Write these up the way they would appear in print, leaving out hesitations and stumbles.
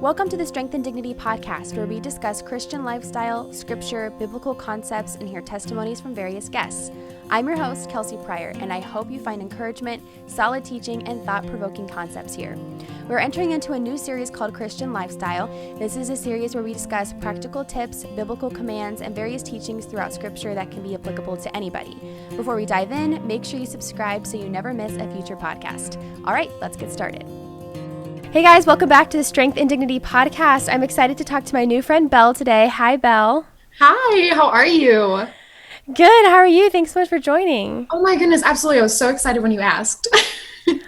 Welcome to the Strength and Dignity podcast, where we discuss Christian lifestyle, scripture, biblical concepts, and hear testimonies from various guests. I'm your host, Kelsey Pryor, and I hope you find encouragement, solid teaching, and thought-provoking concepts here. We're entering into a new series called Christian Lifestyle. This is a series where we discuss practical tips, biblical commands, and various teachings throughout scripture that can be applicable to anybody. Before we dive in, make sure you subscribe so you never miss a future podcast. All right, let's get started. Hey guys, welcome back to the Strength and Dignity podcast. I'm excited to talk to my new friend Belle today. Hi, Belle. Hi, how are you? Good, how are you? Thanks so much for joining. Oh my goodness, absolutely. I was so excited when you asked.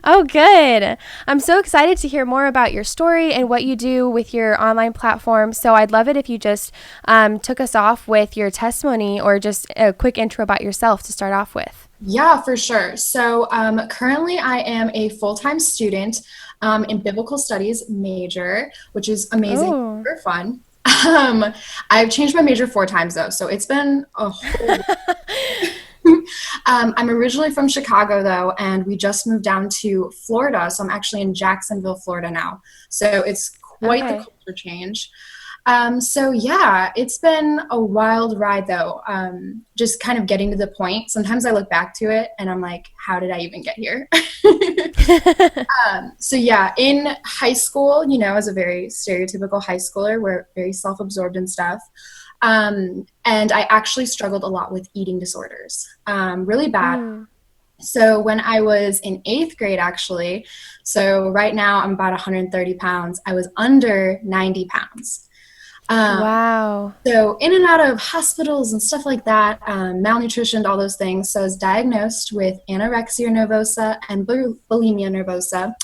Oh, good. I'm so excited to hear more about your story and what you do with your online platform. So I'd love it if you just took us off with your testimony or just a quick intro about yourself to start off with. Yeah, for sure. So currently I am a full-time student in biblical studies major, which is amazing, super fun. I've changed my major 4 times though, so it's been a whole I'm originally from Chicago though, and we just moved down to Florida, so I'm actually in Jacksonville, Florida now. So it's quite the culture change. So yeah, it's been a wild ride though. Just kind of getting to the point. Sometimes I look back to it and I'm like, how did I even get here? So yeah, in high school, you know, as a very stereotypical high schooler, we're very self-absorbed and stuff. And I actually struggled a lot with eating disorders, really bad. So when I was in 8th grade, actually, so right now I'm about 130 pounds, I was under 90 pounds. Wow. So in and out of hospitals and stuff like that, malnutrition, all those things. So I was diagnosed with anorexia nervosa and bulimia nervosa,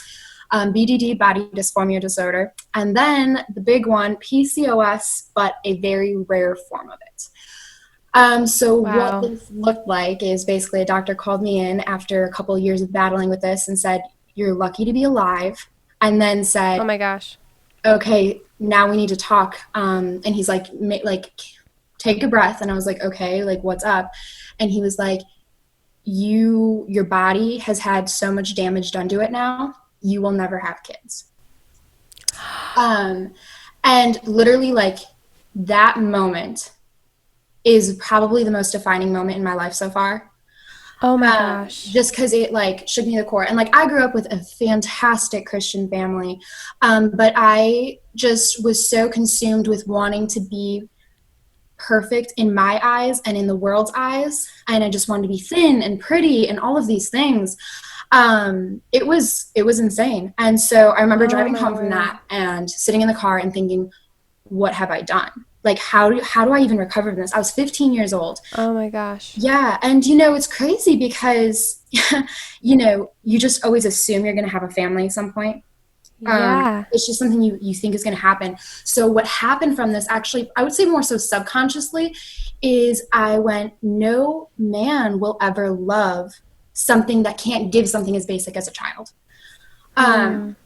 BDD, body dysmorphia disorder, and then the big one, PCOS, but a very rare form of it. So what this looked like is basically a doctor called me in after a couple of years of battling with this and said, "You're lucky to be alive," and then said, "Oh my gosh. Okay, now we need to talk." And he's like, take a breath. And I was like, okay, like, what's up? And he was like, your body has had so much damage done to it now, you will never have kids. And literally, like, that moment is probably the most defining moment in my life so far. Oh my gosh. Just because it like shook me to the core. And like I grew up with a fantastic Christian family, but I just was so consumed with wanting to be perfect in my eyes and in the world's eyes. And I just wanted to be thin and pretty and all of these things. It was insane. And so I remember driving home from that and sitting in the car and thinking, what have I done? Like, how do I even recover from this? I was 15 years old. Oh my gosh. Yeah. And, you know, it's crazy because, you know, you just always assume you're going to have a family at some point. Yeah. It's just something you think is going to happen. So what happened from this, actually, I would say more so subconsciously, is I went, no man will ever love something that can't give something as basic as a child.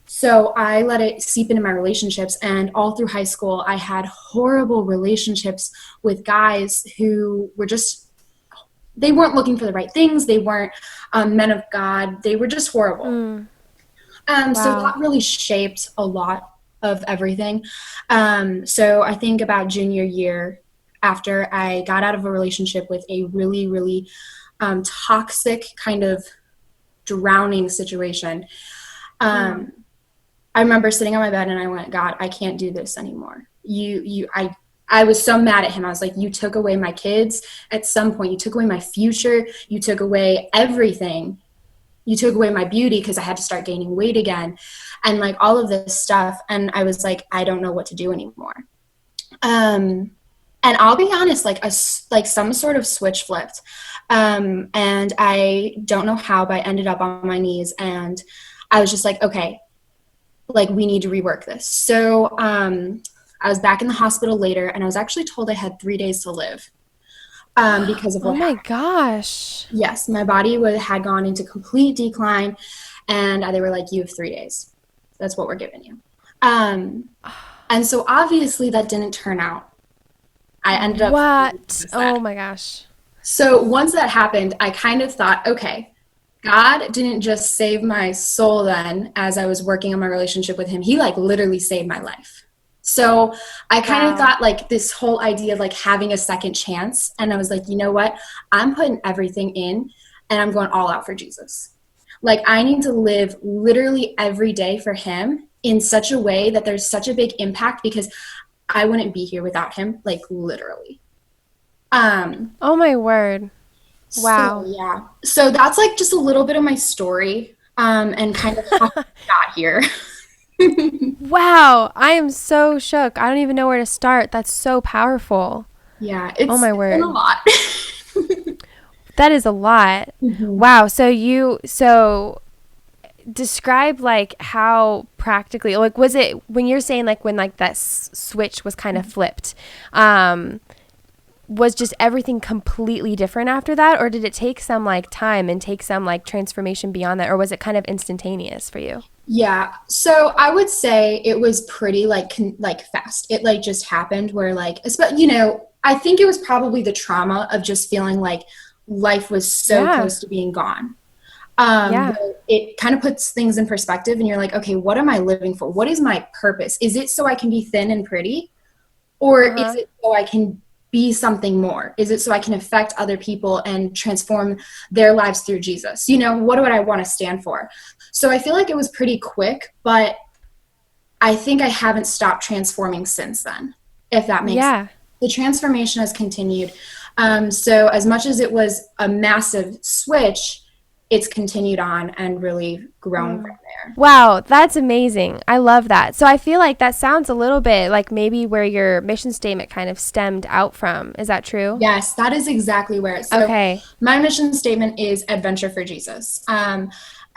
So I let it seep into my relationships, and all through high school, I had horrible relationships with guys who were just, they weren't looking for the right things. They weren't men of God. They were just horrible. So that really shaped a lot of everything. So I think about junior year, after I got out of a relationship with a really, really toxic kind of drowning situation, I remember sitting on my bed and I went, God, I can't do this anymore. I was so mad at him. I was like, you took away my kids at some point. You took away my future. You took away everything. You took away my beauty because I had to start gaining weight again and like all of this stuff. And I was like, I don't know what to do anymore. And I'll be honest, like some sort of switch flipped. And I don't know how, but I ended up on my knees and I was just like, okay, like we need to rework this. So I was back in the hospital later and I was actually told I had 3 days to live because of what happened. Oh my gosh. Yes, my body had gone into complete decline and they were like, you have 3 days. That's what we're giving you. And so obviously that didn't turn out. I ended up. What? Oh my gosh. So once that happened, I kind of thought, okay, God didn't just save my soul then as I was working on my relationship with him. He like literally saved my life. So I kind of Wow. thought like this whole idea of like having a second chance. And I was like, you know what? I'm putting everything in and I'm going all out for Jesus. Like I need to live literally every day for him in such a way that there's such a big impact, because I wouldn't be here without him, like literally. Um, Oh my word. so Wow. yeah. So that's like just a little bit of my story, and kind of how I got here. Wow. I am so shook. I don't even know where to start. That's so powerful. Yeah, Oh my it's been a word. lot. That is a lot. Mhm. Wow. So describe like how practically, like, was it when you're saying like when like that switch was kind of flipped, um, was just everything completely different after that? Or did it take some like time and take some like transformation beyond that? Or was it kind of instantaneous for you? Yeah. So I would say it was pretty like like fast. It like just happened where like, I think it was probably the trauma of just feeling like life was so Yeah. close to being gone. Yeah. Where it kind of puts things in perspective and you're like, okay, what am I living for? What is my purpose? Is it so I can be thin and pretty? Or is Uh-huh. it so I can be something more? Is it so I can affect other people and transform their lives through Jesus? What do I want to stand for? So I feel like it was pretty quick, but I think I haven't stopped transforming since then, if that makes sense. Yeah. The transformation has continued. So as much as it was a massive switch, it's continued on and really grown from there. Wow, that's amazing. I love that. So I feel like that sounds a little bit like maybe where your mission statement kind of stemmed out from. Is that true? Yes, that is exactly where it's. So Okay. my mission statement is adventure for Jesus.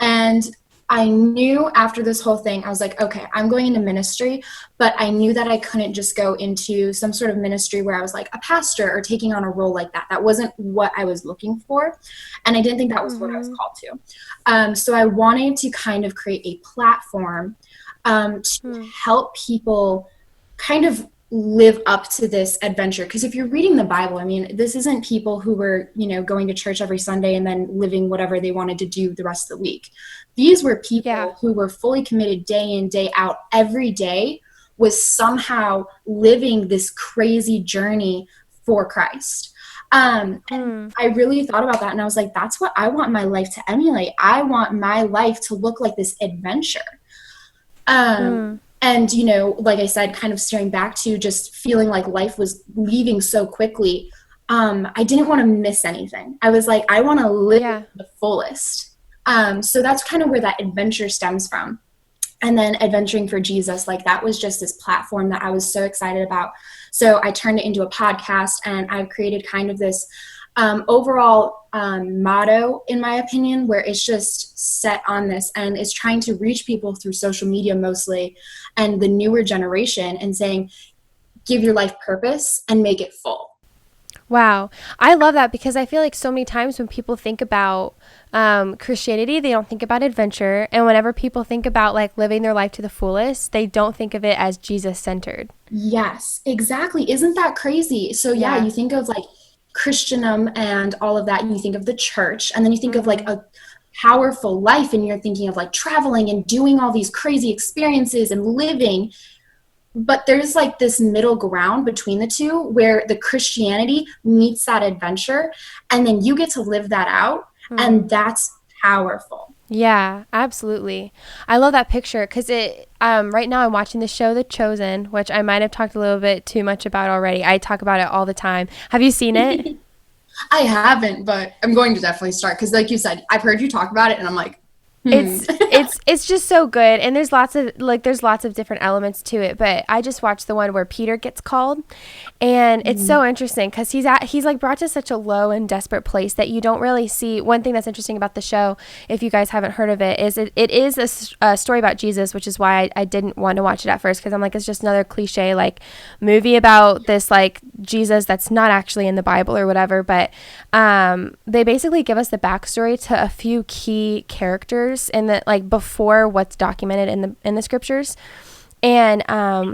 And I knew after this whole thing, I was like, okay, I'm going into ministry, but I knew that I couldn't just go into some sort of ministry where I was like a pastor or taking on a role like that. That wasn't what I was looking for. And I didn't think that was what I was Mm-hmm. called to. So I wanted to kind of create a platform, to Hmm. help people kind of live up to this adventure. Because if you're reading the Bible, I mean, this isn't people who were, going to church every Sunday and then living whatever they wanted to do the rest of the week. These were Yeah. people who were fully committed day in, day out, every day was somehow living this crazy journey for Christ. And Hmm. I really thought about that and I was like, that's what I want my life to emulate. I want my life to look like this adventure. Hmm. And, like I said, kind of staring back to just feeling like life was leaving so quickly. I didn't want to miss anything. I was like, I want to live Yeah. the fullest. So that's kind of where that adventure stems from. And then adventuring for Jesus, like that was just this platform that I was so excited about. So I turned it into a podcast and I've created kind of this overall motto, in my opinion, where it's just set on this and it's trying to reach people through social media mostly and the newer generation and saying, give your life purpose and make it full. Wow. I love that because I feel like so many times when people think about Christianity, they don't think about adventure. And whenever people think about like living their life to the fullest, they don't think of it as Jesus centered. Yes, exactly. Isn't that crazy? So yeah, Yeah. you think of like Christendom and all of that, and you think of the church, and then you think of like Mm-hmm. a powerful life, and you're thinking of like traveling and doing all these crazy experiences and living. But there's like this middle ground between the two where the Christianity meets that adventure, and then you get to live that out, and that's powerful. Yeah, absolutely. I love that picture because right now I'm watching the show The Chosen, which I might have talked a little bit too much about already. I talk about it all the time. Have you seen it? I haven't, but I'm going to definitely start because, like you said, I've heard you talk about it, and I'm like, It's just so good, and there's lots of different elements to it, but I just watched the one where Peter gets called, and it's so interesting because he's like brought to such a low and desperate place that you don't really see. One thing that's interesting about the show, if you guys haven't heard of it, is it is a story about Jesus, which is why I didn't want to watch it at first, because I'm like, it's just another cliche like movie about this like Jesus that's not actually in the Bible or whatever. But they basically give us the backstory to a few key characters in the like before what's documented in the scriptures. And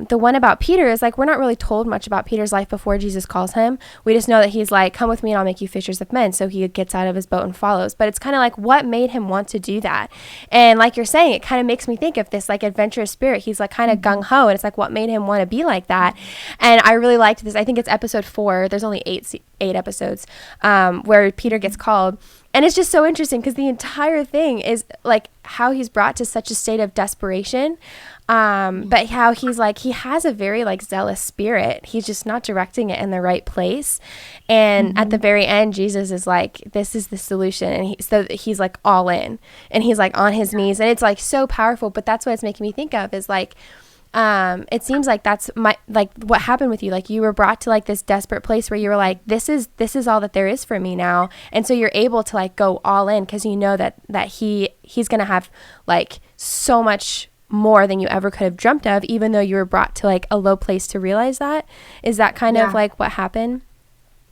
the one about Peter is like, we're not really told much about Peter's life before Jesus calls him. We just know that he's like, come with me and I'll make you fishers of men. So he gets out of his boat and follows. But it's kind of like, what made him want to do that? And like you're saying, it kind of makes me think of this like adventurous spirit. He's like kind of gung-ho, and it's like, what made him want to be like that? And I really liked this. I think it's episode 4. There's only eight episodes where Peter gets called. And it's just so interesting because the entire thing is like how he's brought to such a state of desperation. But how he's like, he has a very like zealous spirit. He's just not directing it in the right place. And at the very end, Jesus is like, this is the solution. And so he's like all in, and he's like on his knees, and it's like so powerful. But that's what it's making me think of is like, it seems like that's like what happened with you. Like you were brought to like this desperate place where you were like, this is all that there is for me now. And so you're able to like go all in because you know that he's going to have like so much more than you ever could have dreamt of, even though you were brought to like a low place to realize that. Is that kind of like what happened?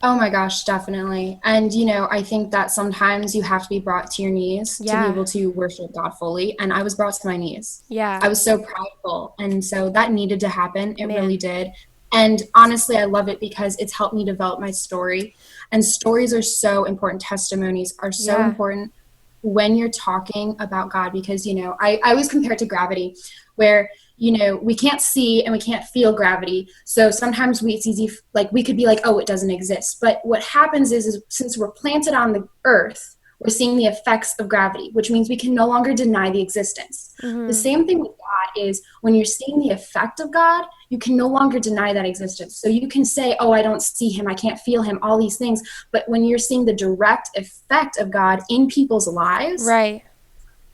Oh my gosh, definitely. And, I think that sometimes you have to be brought to your knees to be able to worship God fully. And I was brought to my knees. Yeah. I was so prideful. And so that needed to happen. It really did. And honestly, I love it because it's helped me develop my story. And stories are so important. Testimonies are so important when you're talking about God, because, I always compare it to gravity, where we can't see and we can't feel gravity. So sometimes it's easy, like we could be like, oh, it doesn't exist. But what happens is since we're planted on the earth, we're seeing the effects of gravity, which means we can no longer deny the existence. The same thing with God is when you're seeing the effect of God, you can no longer deny that existence. So you can say, oh, I don't see him, I can't feel him, all these things. But when you're seeing the direct effect of God in people's lives, right,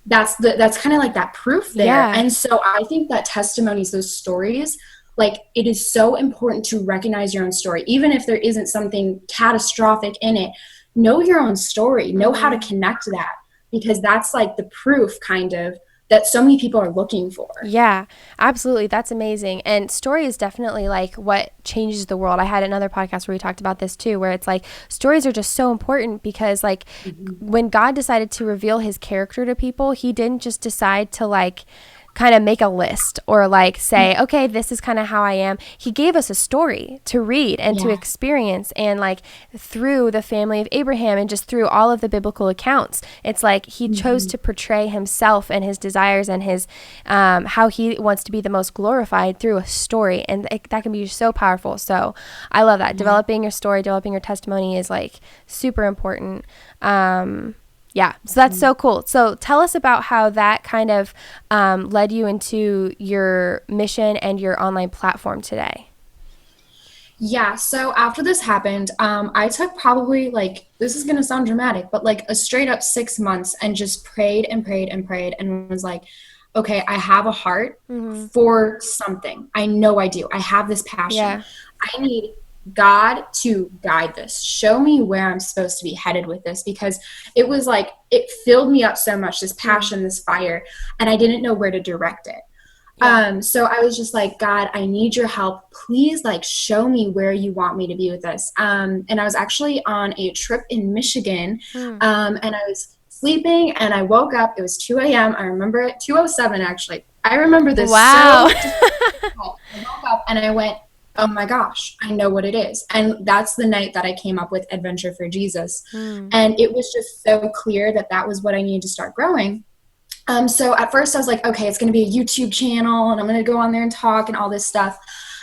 that's kind of like that proof there. Yeah. And so I think that testimonies, those stories, like it is so important to recognize your own story, even if there isn't something catastrophic in it. Know your own story, know how to connect that, because that's like the proof kind of that so many people are looking for. Yeah, absolutely. That's amazing. And story is definitely like what changes the world. I had another podcast where we talked about this too, where it's like stories are just so important because like when God decided to reveal his character to people, he didn't just decide to like kind of make a list or like say, okay, this is kind of how I am. He gave us a story to read and to experience, and like through the family of Abraham and just through all of the biblical accounts, it's like he chose to portray himself and his desires and his how he wants to be the most glorified through a story, and that can be so powerful. So I love that. Developing your story, developing your testimony is like super important. Yeah, so that's so cool. So tell us about how that kind of led you into your mission and your online platform today. Yeah, so after this happened, I took probably like, this is going to sound dramatic, but like a straight up 6 months and just prayed and prayed and prayed and was like, okay, I have a heart for something. I know I do. I have this passion. Yeah. I need God to guide this. Show me where I'm supposed to be headed with this, because it was like, it filled me up so much, this passion, this fire, and I didn't know where to direct it. Yeah. So I was just like, God, I need your help. Please like show me where you want me to be with this. And I was actually on a trip in Michigan, and I was sleeping and I woke up. It was 2 a.m. I remember it, 2:07 actually. I remember this. Wow. So I woke up and I went, oh my gosh, I know what it is. And that's the night that I came up with Adventure for Jesus. And it was just so clear that that was what I needed to start growing. So at first I was like, okay, it's going to be a YouTube channel and I'm going to go on there and talk and all this stuff.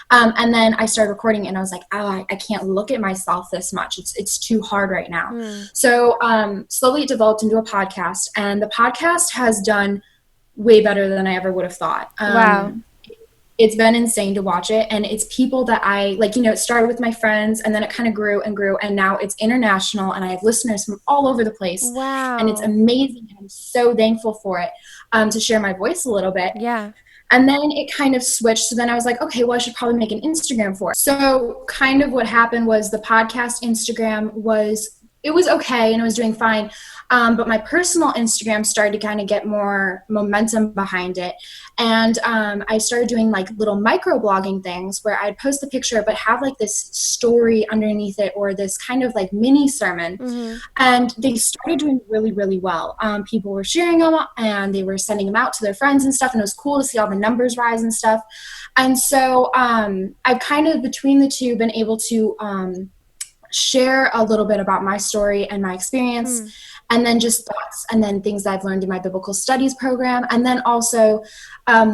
And then I started recording and I was like, oh, I can't look at myself this much. It's too hard right now. So slowly it developed into a podcast, and the podcast has done way better than I ever would have thought. Wow. It's been insane to watch it. And it's people that I like, it started with my friends and then it kind of grew and grew. And now it's international and I have listeners from all over the place. Wow. And it's amazing. I'm so thankful for it, to share my voice a little bit. Yeah. And then it kind of switched. So then I was like, okay, well, I should probably make an Instagram for it. So kind of what happened was the podcast Instagram was okay and it was doing fine. But my personal Instagram started to kind of get more momentum behind it. And I started doing like little microblogging things where I'd post the picture, but have like this story underneath it, or this kind of like mini sermon. And they started doing really, really well. People were sharing them and they were sending them out to their friends and stuff. And it was cool to see all the numbers rise and stuff. And so I've kind of between the two been able to share a little bit about my story and my experience, and then just thoughts and then things I've learned in my biblical studies program, and then also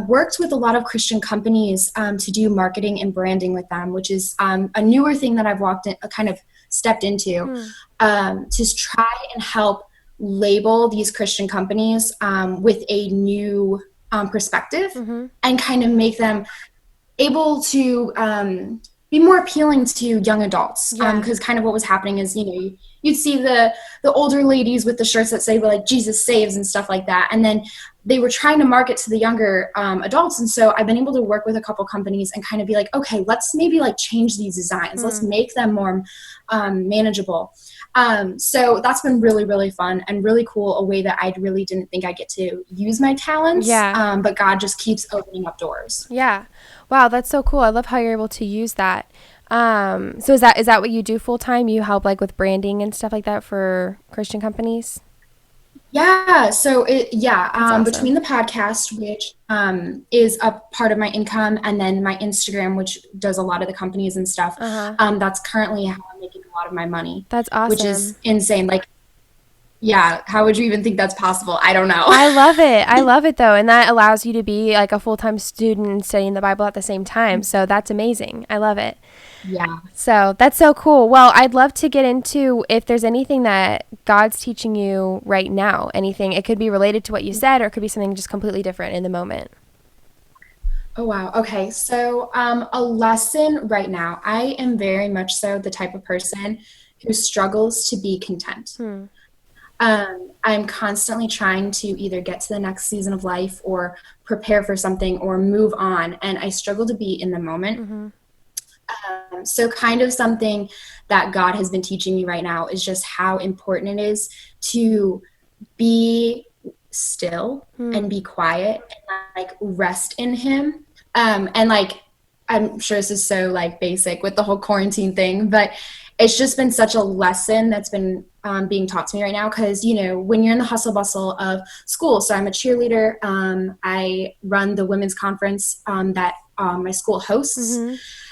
worked with a lot of Christian companies to do marketing and branding with them, which is a newer thing that I've kind of stepped into, to try and help label these Christian companies with a new perspective, and kind of make them able to be more appealing to young adults. Because kind of what was happening is, you'd see the older ladies with the shirts that say like Jesus saves and stuff like that, and then they were trying to market to the younger adults. And so I've been able to work with a couple companies and kind of be like, okay, let's maybe like change these designs. Let's make them more manageable. So that's been really, really fun and really cool, a way that I really didn't think I'd get to use my talents. But God just keeps opening up doors. Yeah. Wow, that's so cool. I love how you're able to use that. So is that what you do full time? You help like with branding and stuff like that for Christian companies? Yeah. So awesome. Between the podcast, which is a part of my income, and then my Instagram, which does a lot of the companies and stuff, that's currently how I'm making a lot of my money. That's awesome. Which is insane. Like, yeah, how would you even think that's possible? I don't know. I love it. I love it though. And that allows you to be like a full-time student and studying the Bible at the same time. So that's amazing. I love it. Yeah. So that's so cool. Well, I'd love to get into if there's anything that God's teaching you right now, anything. It could be related to what you said, or it could be something just completely different in the moment. Oh, wow. Okay. So a lesson right now, I am very much so the type of person who struggles to be content. I'm constantly trying to either get to the next season of life or prepare for something or move on. And I struggle to be in the moment. So kind of something that God has been teaching me right now is just how important it is to be still and be quiet and like rest in Him. And like, I'm sure this is so like basic with the whole quarantine thing, but it's just been such a lesson that's been being taught to me right now. Because, when you're in the hustle bustle of school, so I'm a cheerleader. I run the women's conference that my school hosts.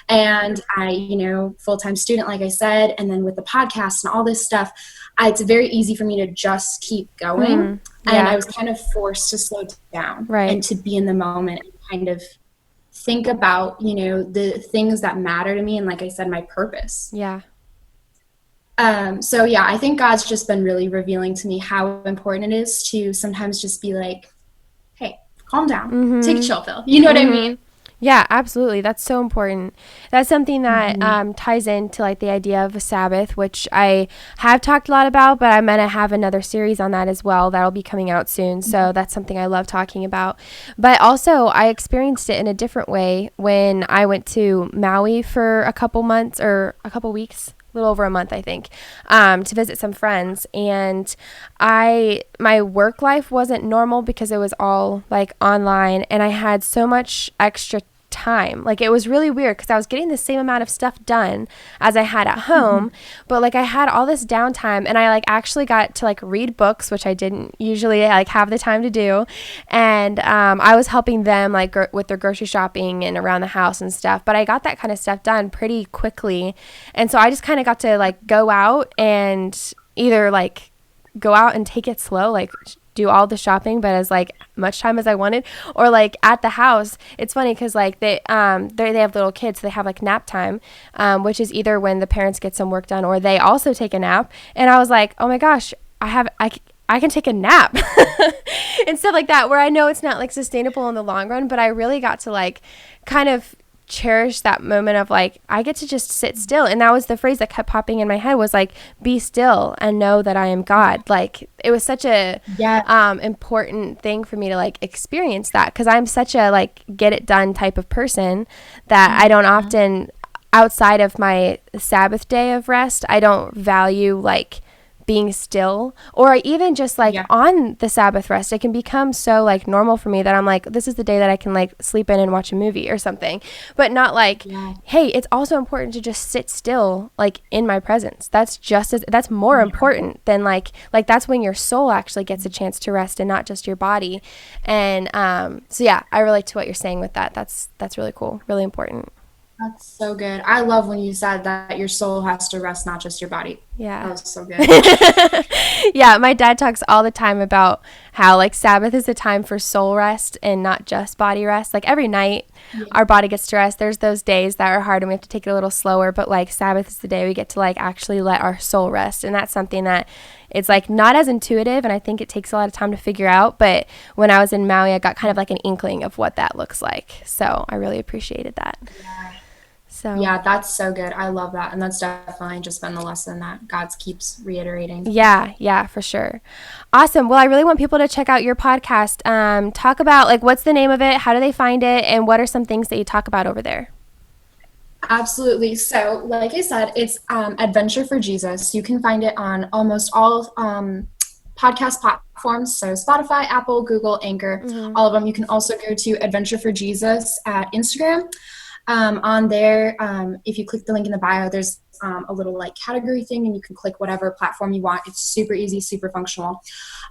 And I, full-time student, like I said, and then with the podcast and all this stuff, it's very easy for me to just keep going. And I was kind of forced to slow down and to be in the moment and kind of think about, the things that matter to me. And like I said, my purpose. So yeah, I think God's just been really revealing to me how important it is to sometimes just be like, hey, calm down, take a chill pill. You know what I mean? Yeah, absolutely. That's so important. That's something that ties into like the idea of a Sabbath, which I have talked a lot about, but I'm going to have another series on that as well. That'll be coming out soon. So that's something I love talking about. But also I experienced it in a different way when I went to Maui for a couple months or a couple weeks. A little over a month, I think, to visit some friends. And my work life wasn't normal because it was all like online, and I had so much extra time. Like, it was really weird because I was getting the same amount of stuff done as I had at home, but like I had all this downtime, and I like actually got to like read books, which I didn't usually like have the time to do. And I was helping them like with their grocery shopping and around the house and stuff, but I got that kind of stuff done pretty quickly. And so I just kind of got to like go out and either like go out and take it slow, like do all the shopping, but as like much time as I wanted, or like at the house. It's funny because like they have little kids, so they have like nap time, which is either when the parents get some work done or they also take a nap. And I was like, oh my gosh, I can take a nap and stuff like that, where I know it's not like sustainable in the long run, but I really got to like kind of cherish that moment of like, I get to just sit still. And that was the phrase that kept popping in my head, was like, be still and know that I am God. Like, it was such a important thing for me to like experience that, because I'm such a like get it done type of person that I don't often, outside of my Sabbath day of rest, I don't value like being still, or even just like on the Sabbath rest, it can become so like normal for me that I'm like, this is the day that I can like sleep in and watch a movie or something, but not like, hey, it's also important to just sit still like in my presence. That's more important than like that's when your soul actually gets a chance to rest and not just your body. And so yeah, I relate to what you're saying with that. That's really cool, really important. That's so good. I love when you said that your soul has to rest, not just your body. Yeah. That was so good. Yeah, my dad talks all the time about how like Sabbath is a time for soul rest and not just body rest. Like every night our body gets to rest. There's those days that are hard and we have to take it a little slower, but like Sabbath is the day we get to like actually let our soul rest. And that's something that it's like not as intuitive, and I think it takes a lot of time to figure out, but when I was in Maui, I got kind of like an inkling of what that looks like. So I really appreciated that. So yeah, that's so good. I love that. And that's definitely just been the lesson that God keeps reiterating. Yeah, for sure. Awesome. Well, I really want people to check out your podcast. Talk about like, what's the name of it? How do they find it? And what are some things that you talk about over there? Absolutely. So like I said, it's Adventure for Jesus. You can find it on almost all podcast platforms. So Spotify, Apple, Google, Anchor, all of them. You can also go to Adventure for Jesus at Instagram. On there, if you click the link in the bio, there's a little like category thing, and you can click whatever platform you want. It's super easy, super functional.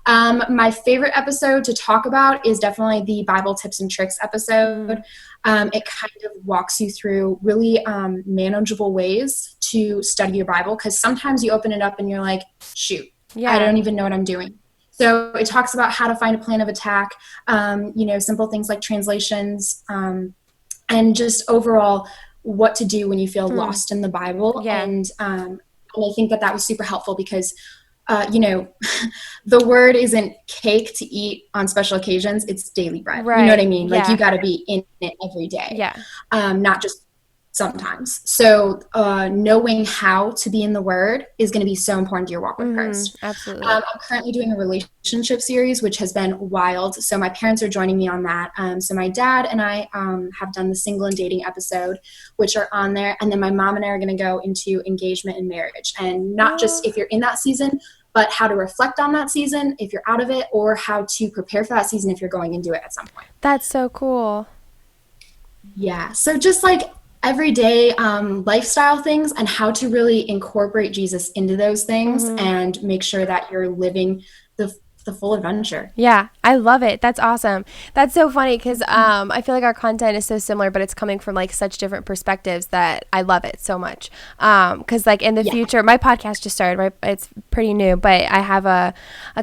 My favorite episode to talk about is definitely the Bible tips and tricks episode. It kind of walks you through really manageable ways to study your Bible, because sometimes you open it up and you're like, shoot, I don't even know what I'm doing. So it talks about how to find a plan of attack, simple things like translations, and just overall what to do when you feel lost in the Bible. And I think that was super helpful because, the word isn't cake to eat on special occasions. It's daily bread. You know what I mean? Like you got to be in it every day, not just sometimes. So knowing how to be in the word is going to be so important to your walk with Christ. Absolutely. I'm currently doing a relationship series, which has been wild. So my parents are joining me on that. So my dad and I have done the single and dating episode, which are on there. And then my mom and I are going to go into engagement and marriage, and not just if you're in that season, but how to reflect on that season if you're out of it, or how to prepare for that season if you're going into it at some point. That's so cool. Yeah. So just like everyday lifestyle things, and how to really incorporate Jesus into those things and make sure that you're living the full adventure. Yeah, I love it. That's awesome. That's so funny because I feel like our content is so similar, but it's coming from like such different perspectives that I love it so much. Because like in the future, my podcast just started, right? It's pretty new, but I have a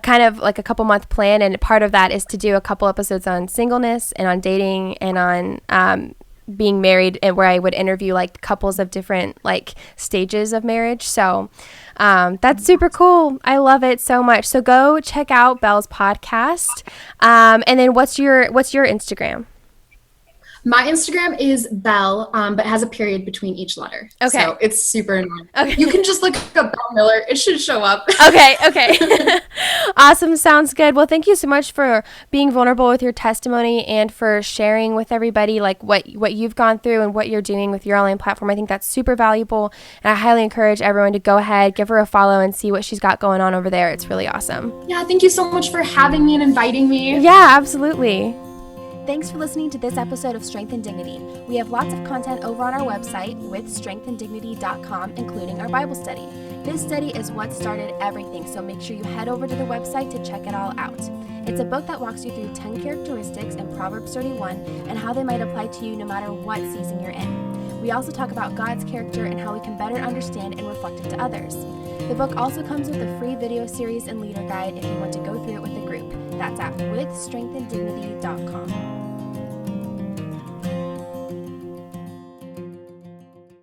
kind of like a couple month plan, and part of that is to do a couple episodes on singleness and on dating and on being married, and where I would interview like couples of different like stages of marriage. So that's super cool. I love it so much. So go check out Belle's podcast. And then what's your Instagram? My Instagram is Belle, but it has a period between each letter. Okay. So it's super annoying. Okay. You can just look up Belle Miller. It should show up. Okay. Awesome. Sounds good. Well, thank you so much for being vulnerable with your testimony and for sharing with everybody like what you've gone through and what you're doing with your online platform. I think that's super valuable, and I highly encourage everyone to go ahead, give her a follow, and see what she's got going on over there. It's really awesome. Yeah, thank you so much for having me and inviting me. Yeah, absolutely. Thanks for listening to this episode of Strength and Dignity. We have lots of content over on our website with strengthanddignity.com, including our Bible study. This study is what started everything, so make sure you head over to the website to check it all out. It's a book that walks you through 10 characteristics in Proverbs 31 and how they might apply to you no matter what season you're in. We also talk about God's character and how we can better understand and reflect it to others. The book also comes with a free video series and leader guide if you want to go through it with a group. That's at withstrengthanddignity.com.